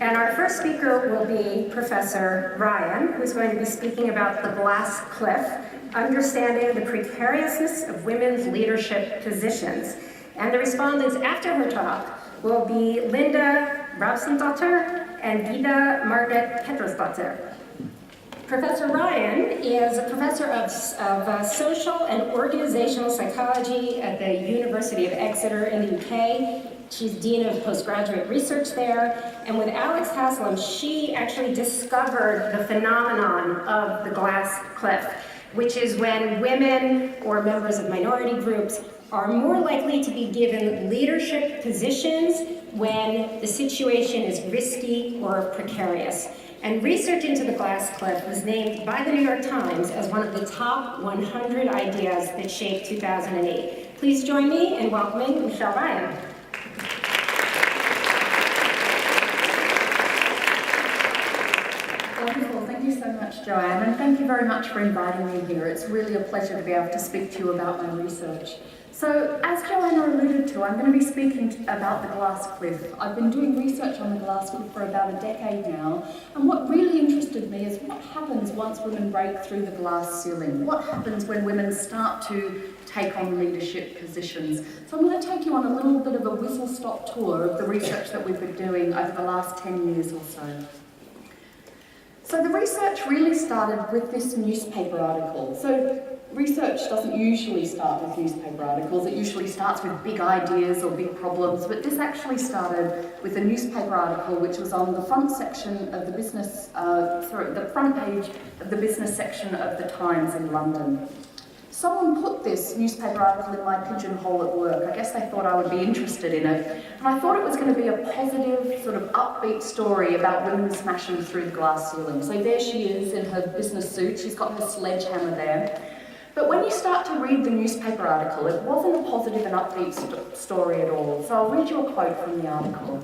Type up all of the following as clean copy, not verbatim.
And our first speaker will be Professor Ryan, who's going to be speaking about the glass cliff, understanding the precariousness of women's leadership positions. And the respondents after her talk will be Linda Rabsendottir and Gita Margaret Petrosdottir. Professor Ryan is a professor of Social and Organisational Psychology at the University of Exeter in the UK. She's Dean of Postgraduate Research there. And with Alex Haslam, she actually discovered the phenomenon of the glass cliff, which is when women or members of minority groups are more likely to be given leadership positions when the situation is risky or precarious. And research into the glass cliff was named by the New York Times as one of the top 100 ideas that shaped 2008. Please join me in welcoming Michelle Ryan. Wonderful. Thank you so much, Joanne, and thank you very much for inviting me here. It's really a pleasure to be able to speak to you about my research. So, as Joanna alluded to, I'm going to be speaking about the glass cliff. I've been doing research on the glass cliff for about a decade now, and what really interested me is what happens once women break through the glass ceiling. What happens when women start to take on leadership positions? So I'm going to take you on a little bit of a whistle-stop tour of the research that we've been doing over the last 10 years or so. So the research really started with this newspaper article. So research doesn't usually start with newspaper articles. It usually starts with big ideas or big problems, but this actually started with a newspaper article which was on the front section of the the front page of the business section of the Times in London. Someone put this newspaper article in my pigeonhole at work. I guess they thought I would be interested in it. And I thought it was going to be a positive, sort of upbeat story about women smashing through the glass ceiling. So there she is in her business suit. She's got her sledgehammer there. But when you start to read the newspaper article, it wasn't a positive and upbeat story at all. So I'll read you a quote from the article.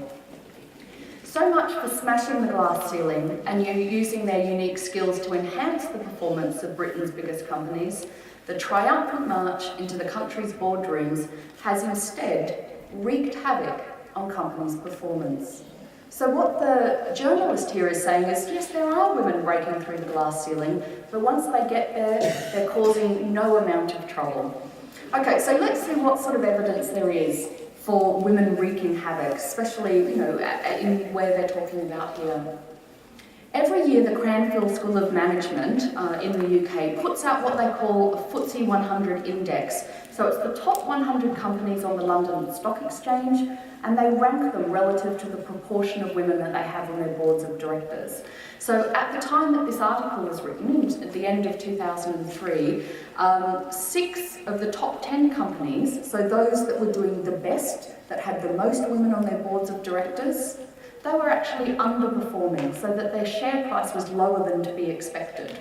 So much for smashing the glass ceiling and using their unique skills to enhance the performance of Britain's biggest companies. The triumphant march into the country's boardrooms has instead wreaked havoc on companies' performance. So what the journalist here is saying is, yes, there are women breaking through the glass ceiling, but once they get there, they're causing no amount of trouble. Okay, so let's see what sort of evidence there is for women wreaking havoc, especially, in where they're talking about here. Every year, the Cranfield School of Management in the UK puts out what they call a FTSE 100 index. So it's the top 100 companies on the London Stock Exchange, and they rank them relative to the proportion of women that they have on their boards of directors. So at the time that this article was written, at the end of 2003, 6 of the top 10 companies, so those that were doing the best, that had the most women on their boards of directors, they were actually underperforming, so that their share price was lower than to be expected.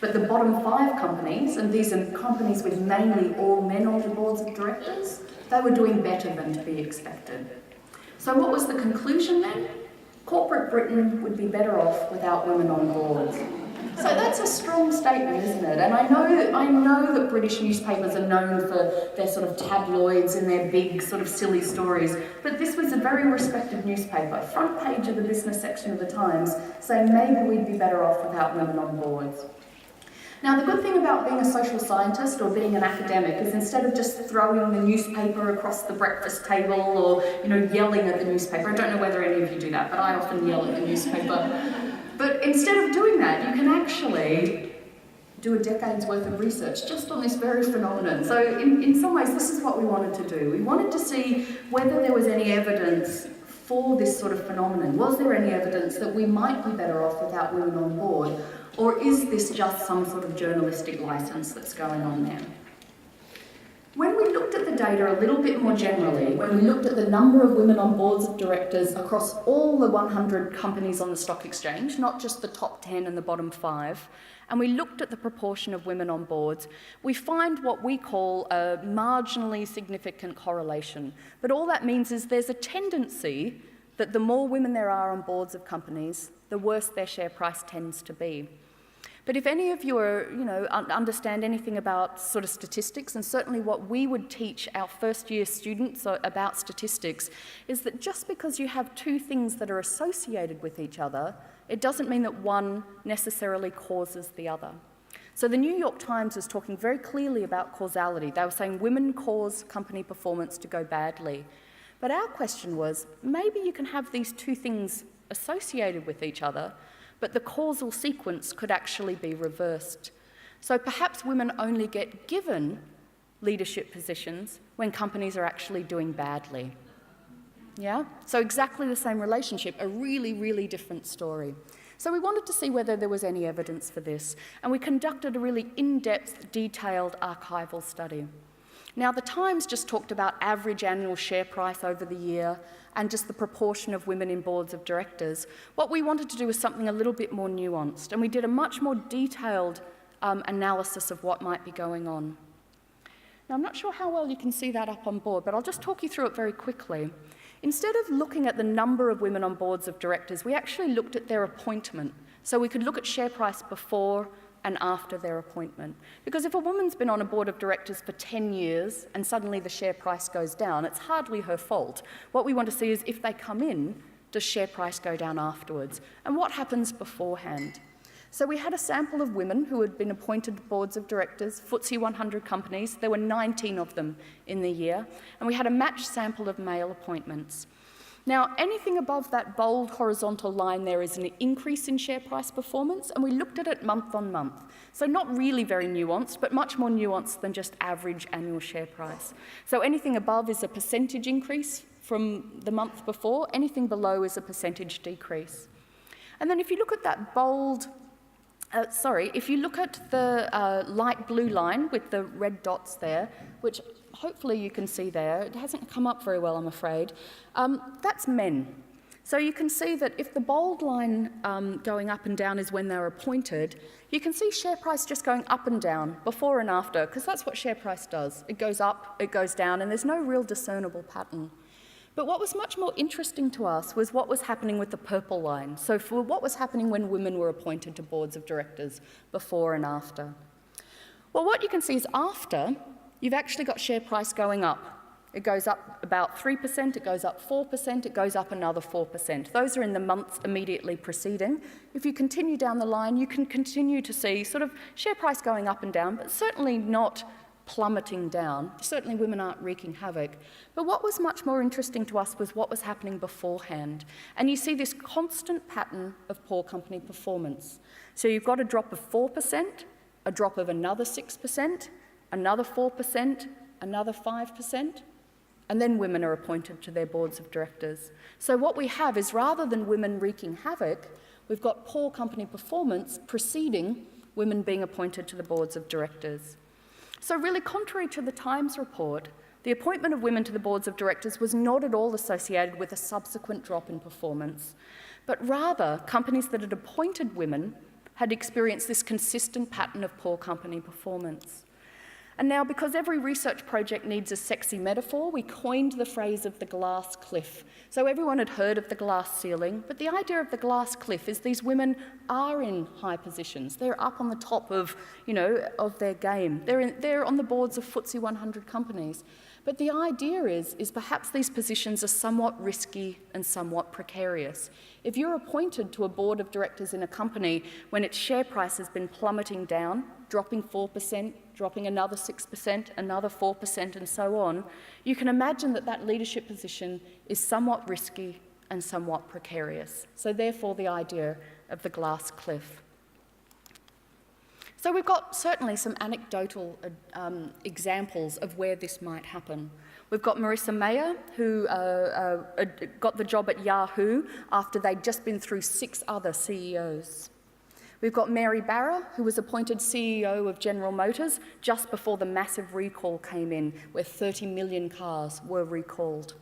But the bottom 5 companies, and these are companies with mainly all men on the boards of directors, they were doing better than to be expected. So what was the conclusion then? Corporate Britain would be better off without women on boards. So that's a strong statement, isn't it? And I know that British newspapers are known for their sort of tabloids and their big sort of silly stories, but this was a very respected newspaper, front page of the business section of the Times, saying maybe we'd be better off without women on boards. Now, the good thing about being a social scientist or being an academic is instead of just throwing the newspaper across the breakfast table or, yelling at the newspaper, I don't know whether any of you do that, but I often yell at the newspaper. But instead of doing that, you can actually do a decade's worth of research just on this very phenomenon. So in some ways, this is what we wanted to do. We wanted to see whether there was any evidence for this sort of phenomenon. Was there any evidence that we might be better off without women on board? Or is this just some sort of journalistic license that's going on there? When we looked at the data a little bit more generally, when we looked at the number of women on boards of directors across all the 100 companies on the stock exchange, not just the top 10 and the bottom 5, and we looked at the proportion of women on boards, we find what we call a marginally significant correlation. But all that means is there's a tendency that the more women there are on boards of companies, the worse their share price tends to be. But if any of you are, understand anything about sort of statistics, and certainly what we would teach our first-year students about statistics, is that just because you have two things that are associated with each other, it doesn't mean that one necessarily causes the other. So the New York Times was talking very clearly about causality. They were saying women cause company performance to go badly. But our question was, maybe you can have these two things associated with each other, but the causal sequence could actually be reversed. So perhaps women only get given leadership positions when companies are actually doing badly. Yeah? So exactly the same relationship, a really, really different story. So we wanted to see whether there was any evidence for this, and we conducted a really in-depth, detailed archival study. Now, the Times just talked about average annual share price over the year and just the proportion of women in boards of directors. What we wanted to do was something a little bit more nuanced, and we did a much more detailed analysis of what might be going on. Now, I'm not sure how well you can see that up on board, but I'll just talk you through it very quickly. Instead of looking at the number of women on boards of directors, we actually looked at their appointment. So we could look at share price before and after their appointment. Because if a woman's been on a board of directors for 10 years and suddenly the share price goes down, it's hardly her fault. What we want to see is if they come in, does share price go down afterwards? And what happens beforehand? So we had a sample of women who had been appointed to boards of directors, FTSE 100 companies. There were 19 of them in the year. And we had a matched sample of male appointments. Now, anything above that bold horizontal line there is an increase in share price performance, and we looked at it month on month. So not really very nuanced, but much more nuanced than just average annual share price. So anything above is a percentage increase from the month before. Anything below is a percentage decrease. And then if you look at that bold, if you look at the light blue line with the red dots there, which hopefully you can see there, it hasn't come up very well, I'm afraid, that's men. So you can see that if the bold line going up and down is when they're appointed, you can see share price just going up and down, before and after, because that's what share price does. It goes up, it goes down, and there's no real discernible pattern. But what was much more interesting to us was what was happening with the purple line. So for what was happening when women were appointed to boards of directors, before and after. Well, what you can see is after, you've actually got share price going up. It goes up about 3%, it goes up 4%, it goes up another 4%. Those are in the months immediately preceding. If you continue down the line, you can continue to see sort of share price going up and down, but certainly not plummeting down. Certainly women aren't wreaking havoc. But what was much more interesting to us was what was happening beforehand. And you see this constant pattern of poor company performance. So you've got a drop of 4%, a drop of another 6%, another 4%, another 5%, and then women are appointed to their boards of directors. So what we have is, rather than women wreaking havoc, we've got poor company performance preceding women being appointed to the boards of directors. So really, contrary to the Times report, the appointment of women to the boards of directors was not at all associated with a subsequent drop in performance, but rather companies that had appointed women had experienced this consistent pattern of poor company performance. And now, because every research project needs a sexy metaphor, we coined the phrase of the glass cliff. So everyone had heard of the glass ceiling, but the idea of the glass cliff is these women are in high positions. They're up on the top of, of their game. They're on the boards of FTSE 100 companies. But the idea is perhaps these positions are somewhat risky and somewhat precarious. If you're appointed to a board of directors in a company when its share price has been plummeting down, dropping 4%, dropping another 6%, another 4%, and so on, you can imagine that that leadership position is somewhat risky and somewhat precarious. So therefore, the idea of the glass cliff. So we've got certainly some anecdotal examples of where this might happen. We've got Marissa Mayer, who got the job at Yahoo after they'd just been through 6 other CEOs. We've got Mary Barra, who was appointed CEO of General Motors just before the massive recall came in, where 30 million cars were recalled.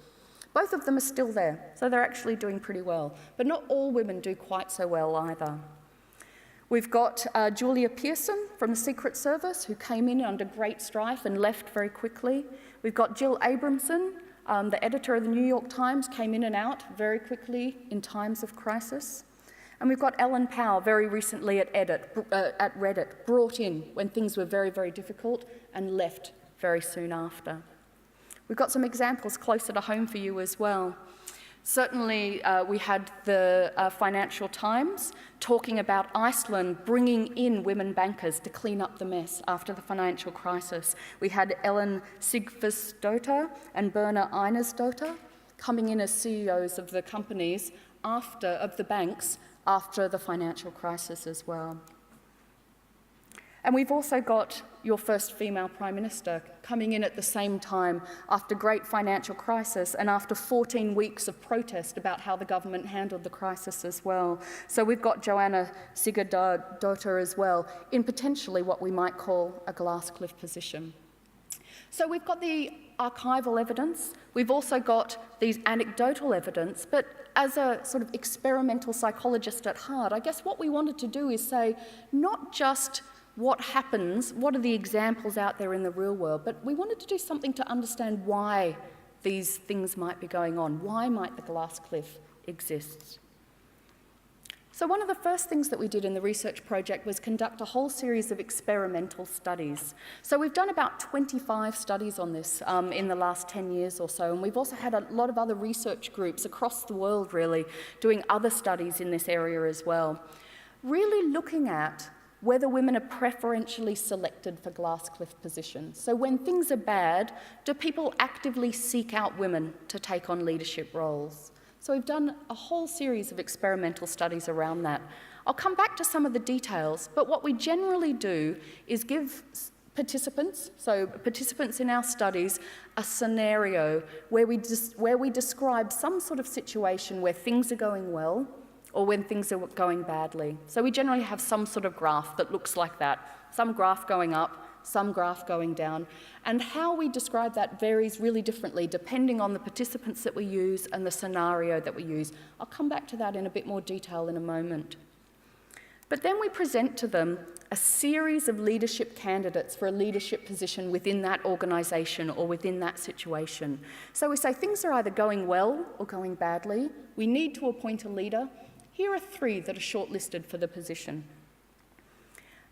Both of them are still there, so they're actually doing pretty well. But not all women do quite so well either. We've got Julia Pearson from the Secret Service, who came in under great strife and left very quickly. We've got Jill Abramson, the editor of the New York Times, came in and out very quickly in times of crisis. And we've got Ellen Powell very recently at Reddit, brought in when things were very, very difficult and left very soon after. We've got some examples closer to home for you as well. Certainly, we had the Financial Times talking about Iceland bringing in women bankers to clean up the mess after the financial crisis. We had Ellen Sigfusdóttir and Birna Einarsdóttir coming in as CEOs of the companies of the banks after the financial crisis as well. And we've also got your first female Prime Minister coming in at the same time after great financial crisis and after 14 weeks of protest about how the government handled the crisis as well. So we've got Joanna Sigurdardóttir as well in potentially what we might call a glass cliff position. So we've got the archival evidence, we've also got these anecdotal evidence, but as a sort of experimental psychologist at heart, I guess what we wanted to do is say not just what happens, what are the examples out there in the real world, but we wanted to do something to understand why these things might be going on. Why might the glass cliff exist? So one of the first things that we did in the research project was conduct a whole series of experimental studies. So we've done about 25 studies on this in the last 10 years or so, and we've also had a lot of other research groups across the world really doing other studies in this area as well, really looking at whether women are preferentially selected for glass cliff positions. So when things are bad, do people actively seek out women to take on leadership roles? So we've done a whole series of experimental studies around that. I'll come back to some of the details, but what we generally do is give participants, so participants in our studies, a scenario where we describe some sort of situation where things are going well, or when things are going badly. So we generally have some sort of graph that looks like that, some graph going up, some graph going down, and how we describe that varies really differently depending on the participants that we use and the scenario that we use. I'll come back to that in a bit more detail in a moment. But then we present to them a series of leadership candidates for a leadership position within that organisation or within that situation. So we say things are either going well or going badly. We need to appoint a leader. Here are 3 that are shortlisted for the position.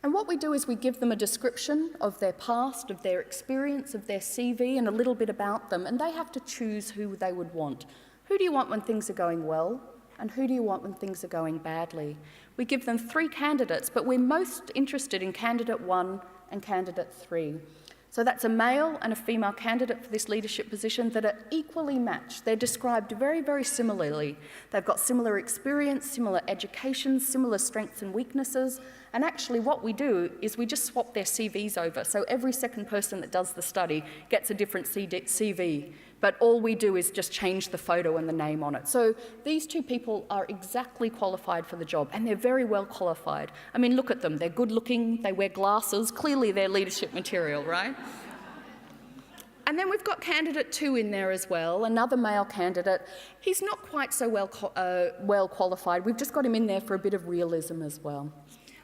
And what we do is we give them a description of their past, of their experience, of their CV, and a little bit about them, and they have to choose who they would want. Who do you want when things are going well, and who do you want when things are going badly? We give them 3 candidates, but we're most interested in candidate 1 and candidate 3. So that's a male and a female candidate for this leadership position that are equally matched. They're described very, very similarly. They've got similar experience, similar education, similar strengths and weaknesses. And actually what we do is we just swap their CVs over. So every second person that does the study gets a different CV. But all we do is just change the photo and the name on it. So these 2 people are exactly qualified for the job, and they're very well qualified. I mean, look at them. They're good looking, they wear glasses. Clearly they're leadership material, right? And then we've got candidate 2 in there as well, another male candidate. He's not quite so well qualified. We've just got him in there for a bit of realism as well.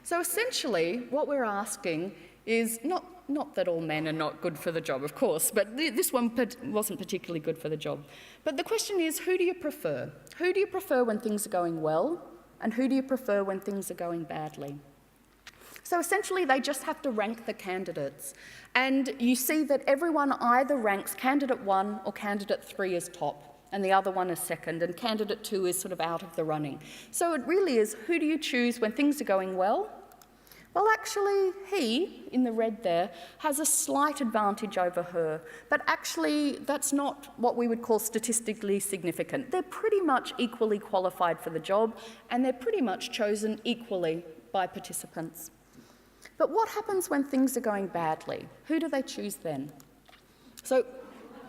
So essentially, what we're asking is not that all men are not good for the job, of course, but this one wasn't particularly good for the job. But the question is, who do you prefer? Who do you prefer when things are going well, and who do you prefer when things are going badly? So essentially, they just have to rank the candidates. And you see that everyone either ranks candidate 1 or candidate 3 as top, and the other one as second, and candidate 2 is sort of out of the running. So it really is, who do you choose when things are going well? Well, actually, he, in the red there, has a slight advantage over her, but actually that's not what we would call statistically significant. They're pretty much equally qualified for the job, and they're pretty much chosen equally by participants. But what happens when things are going badly? Who do they choose then? So,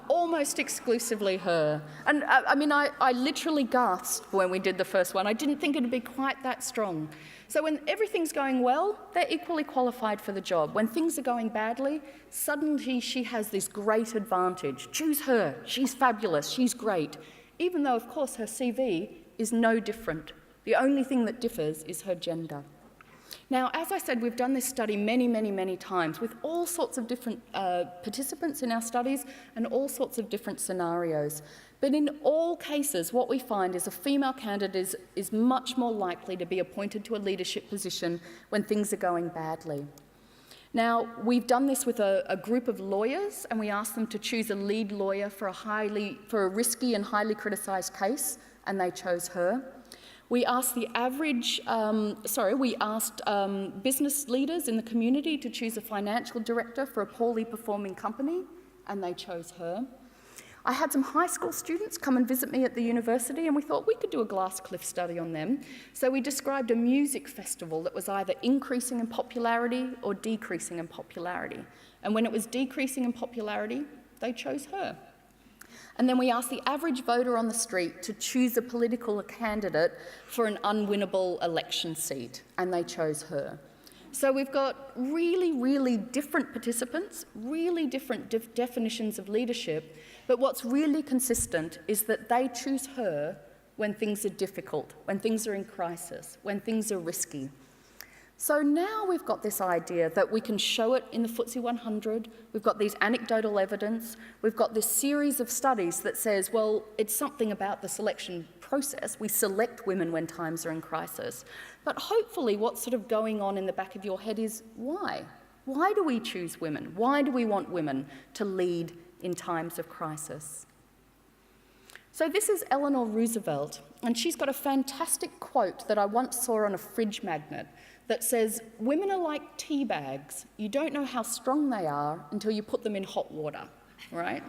almost exclusively her. And I literally gasped when we did the first one. I didn't think it'd be quite that strong. So when everything's going well, they're equally qualified for the job. When things are going badly, suddenly she has this great advantage. Choose her. She's fabulous. She's great. Even though, of course, her CV is no different. The only thing that differs is her gender. Now, as I said, we've done this study many, many, many times with all sorts of different participants in our studies and all sorts of different scenarios. But in all cases, what we find is a female candidate is much more likely to be appointed to a leadership position when things are going badly. Now, we've done this with a group of lawyers, and we asked them to choose a lead lawyer for a risky and highly criticised case, and they chose her. We asked business leaders in the community to choose a financial director for a poorly performing company, and they chose her. I had some high school students come and visit me at the university, and we thought we could do a glass cliff study on them. So we described a music festival that was either increasing in popularity or decreasing in popularity. And when it was decreasing in popularity, they chose her. And then we asked the average voter on the street to choose a political candidate for an unwinnable election seat, and they chose her. So we've got really, really different participants, really different definitions of leadership, but what's really consistent is that they choose her when things are difficult, when things are in crisis, when things are risky. So now we've got this idea that we can show it in the FTSE 100, we've got these anecdotal evidence, we've got this series of studies that says, well, it's something about the selection process. We select women when times are in crisis. But hopefully what's sort of going on in the back of your head is why? Why do we choose women? Why do we want women to lead in times of crisis? So this is Eleanor Roosevelt, and she's got a fantastic quote that I once saw on a fridge magnet that says, "Women are like tea bags. You don't know how strong they are until you put them in hot water," right?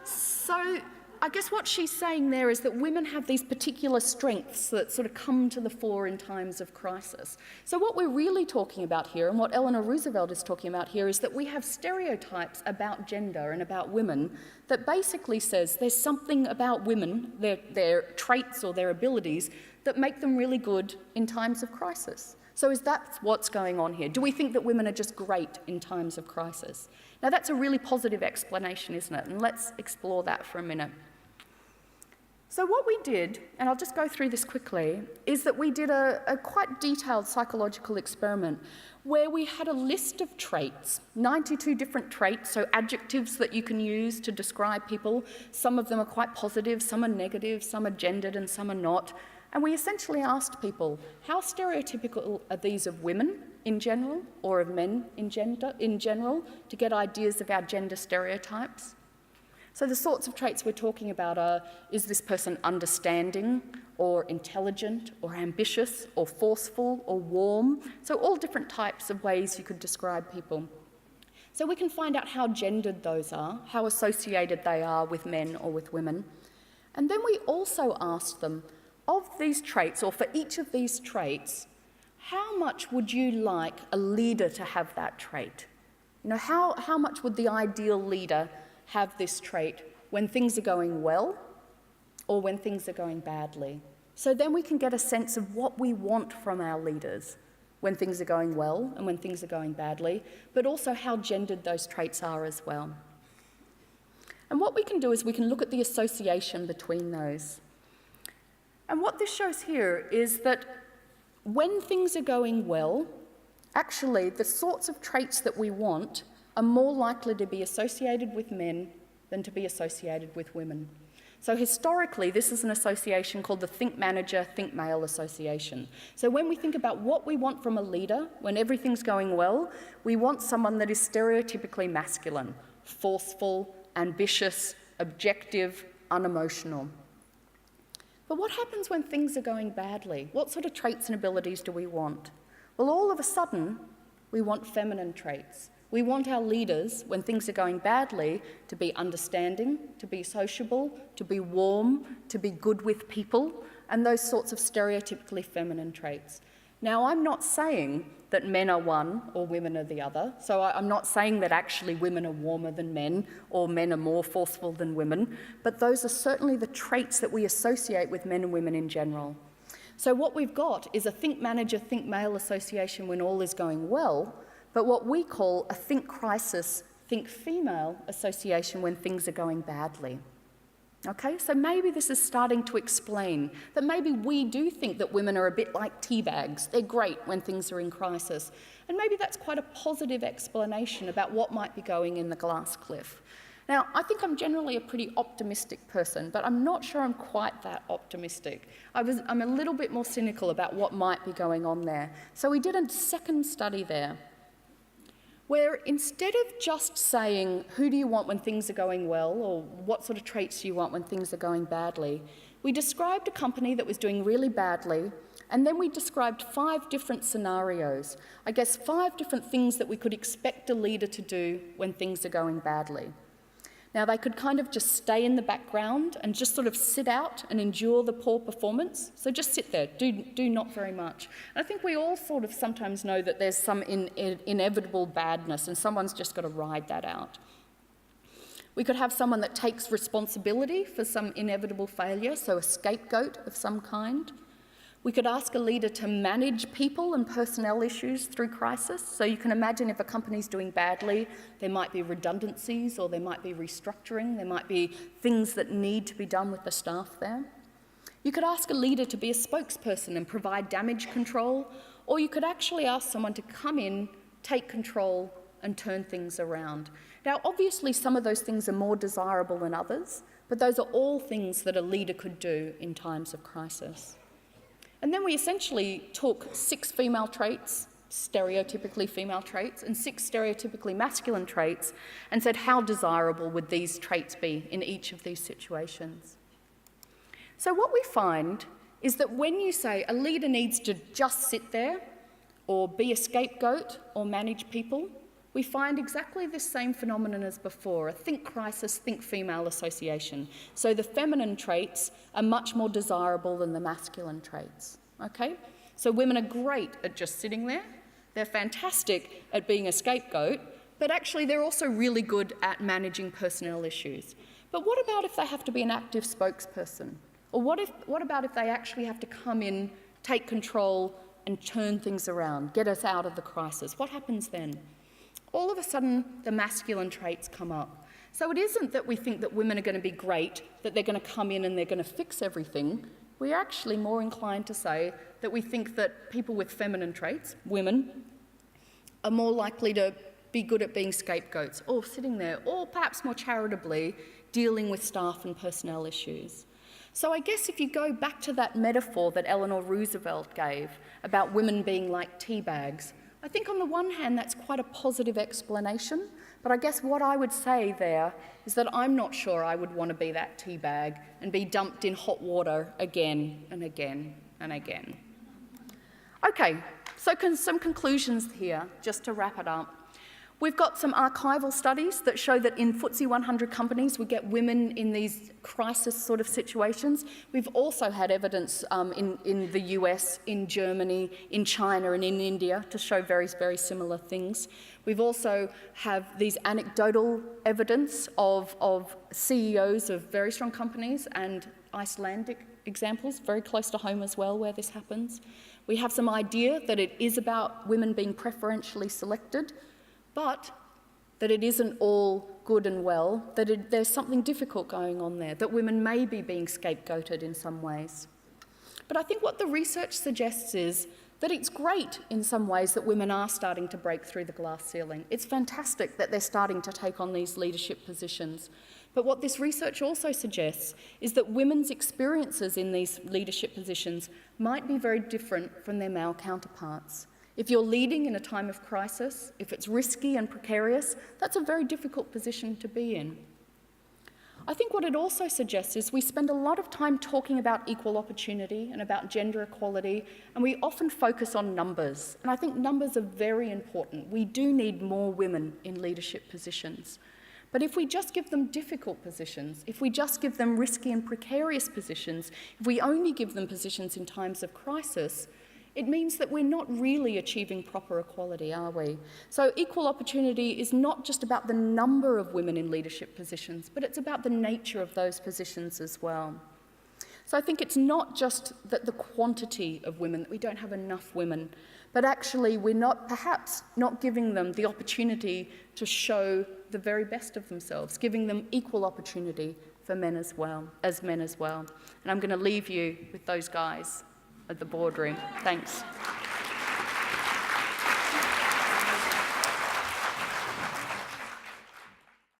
So I guess what she's saying there is that women have these particular strengths that sort of come to the fore in times of crisis. So what we're really talking about here, and what Eleanor Roosevelt is talking about here, is that we have stereotypes about gender and about women that basically says there's something about women, their traits or their abilities, that make them really good in times of crisis. So is that what's going on here? Do we think that women are just great in times of crisis? Now that's a really positive explanation, isn't it? And let's explore that for a minute. So what we did, and I'll just go through this quickly, is that we did a quite detailed psychological experiment where we had a list of traits, 92 different traits, so adjectives that you can use to describe people. Some of them are quite positive, some are negative, some are gendered and some are not. And we essentially asked people, how stereotypical are these of women in general, or of men in general, to get ideas of our gender stereotypes? So the sorts of traits we're talking about are, is this person understanding, or intelligent, or ambitious, or forceful, or warm? So all different types of ways you could describe people. So we can find out how gendered those are, how associated they are with men or with women. And then we also asked them, of these traits, or for each of these traits, how much would you like a leader to have that trait? You know, how much would the ideal leader have this trait when things are going well or when things are going badly? So then we can get a sense of what we want from our leaders when things are going well and when things are going badly, but also how gendered those traits are as well. And what we can do is we can look at the association between those. And what this shows here is that when things are going well, actually the sorts of traits that we want are more likely to be associated with men than to be associated with women. So historically, this is an association called the think manager, think male association. So when we think about what we want from a leader, when everything's going well, we want someone that is stereotypically masculine, forceful, ambitious, objective, unemotional. But what happens when things are going badly? What sort of traits and abilities do we want? Well, all of a sudden, we want feminine traits. We want our leaders, when things are going badly, to be understanding, to be sociable, to be warm, to be good with people, and those sorts of stereotypically feminine traits. Now, I'm not saying that men are one or women are the other, so I'm not saying that actually women are warmer than men or men are more forceful than women, but those are certainly the traits that we associate with men and women in general. So what we've got is a think manager, think male association when all is going well, but what we call a think crisis, think female association when things are going badly. Okay, so maybe this is starting to explain that maybe we do think that women are a bit like tea bags. They're great when things are in crisis. And maybe that's quite a positive explanation about what might be going in the glass cliff. Now, I think I'm generally a pretty optimistic person, but I'm not sure I'm quite that optimistic. I'm a little bit more cynical about what might be going on there. So we did a second study there, where instead of just saying, who do you want when things are going well, or what sort of traits do you want when things are going badly, we described a company that was doing really badly, and then we described 5 different scenarios. I guess 5 different things that we could expect a leader to do when things are going badly. Now, they could kind of just stay in the background and just sort of sit out and endure the poor performance. So just sit there, do not very much. And I think we all sort of sometimes know that there's some inevitable badness and someone's just got to ride that out. We could have someone that takes responsibility for some inevitable failure, so a scapegoat of some kind. We could ask a leader to manage people and personnel issues through crisis. So you can imagine if a company's doing badly, there might be redundancies or there might be restructuring, there might be things that need to be done with the staff there. You could ask a leader to be a spokesperson and provide damage control, or you could actually ask someone to come in, take control, and turn things around. Now, obviously, some of those things are more desirable than others, but those are all things that a leader could do in times of crisis. And then we essentially took 6 female traits, stereotypically female traits, and 6 stereotypically masculine traits, and said how desirable would these traits be in each of these situations. So what we find is that when you say a leader needs to just sit there, or be a scapegoat, or manage people, we find exactly the same phenomenon as before, a think crisis, think female association. So the feminine traits are much more desirable than the masculine traits, okay? So women are great at just sitting there. They're fantastic at being a scapegoat, but actually they're also really good at managing personnel issues. But what about if they have to be an active spokesperson? Or what about if they actually have to come in, take control, and turn things around, get us out of the crisis? What happens then? All of a sudden, the masculine traits come up. So it isn't that we think that women are going to be great, that they're going to come in and they're going to fix everything. We're actually more inclined to say that we think that people with feminine traits, women, are more likely to be good at being scapegoats, or sitting there, or perhaps more charitably, dealing with staff and personnel issues. So I guess if you go back to that metaphor that Eleanor Roosevelt gave about women being like tea bags, I think on the one hand that's quite a positive explanation, but I guess what I would say there is that I'm not sure I would want to be that tea bag and be dumped in hot water again and again and again. Okay, so some conclusions here, just to wrap it up. We've got some archival studies that show that in FTSE 100 companies we get women in these crisis sort of situations. We've also had evidence in the US, in Germany, in China and in India to show very, very similar things. We've also have these anecdotal evidence of CEOs of very strong companies and Icelandic examples, very close to home as well, where this happens. We have some idea that it is about women being preferentially selected, but that it isn't all good and well, that there's something difficult going on there, that women may be being scapegoated in some ways. But I think what the research suggests is that it's great in some ways that women are starting to break through the glass ceiling. It's fantastic that they're starting to take on these leadership positions. But what this research also suggests is that women's experiences in these leadership positions might be very different from their male counterparts. If you're leading in a time of crisis, if it's risky and precarious, that's a very difficult position to be in. I think what it also suggests is we spend a lot of time talking about equal opportunity and about gender equality, and we often focus on numbers. And I think numbers are very important. We do need more women in leadership positions. But if we just give them difficult positions, if we just give them risky and precarious positions, if we only give them positions in times of crisis, it means that we're not really achieving proper equality, are we? So equal opportunity is not just about the number of women in leadership positions, but it's about the nature of those positions as well. So I think it's not just that the quantity of women, that we don't have enough women, but actually we're perhaps not giving them the opportunity to show the very best of themselves, giving them equal opportunity for men as well. And I'm going to leave you with those guys at the boardroom. Thanks.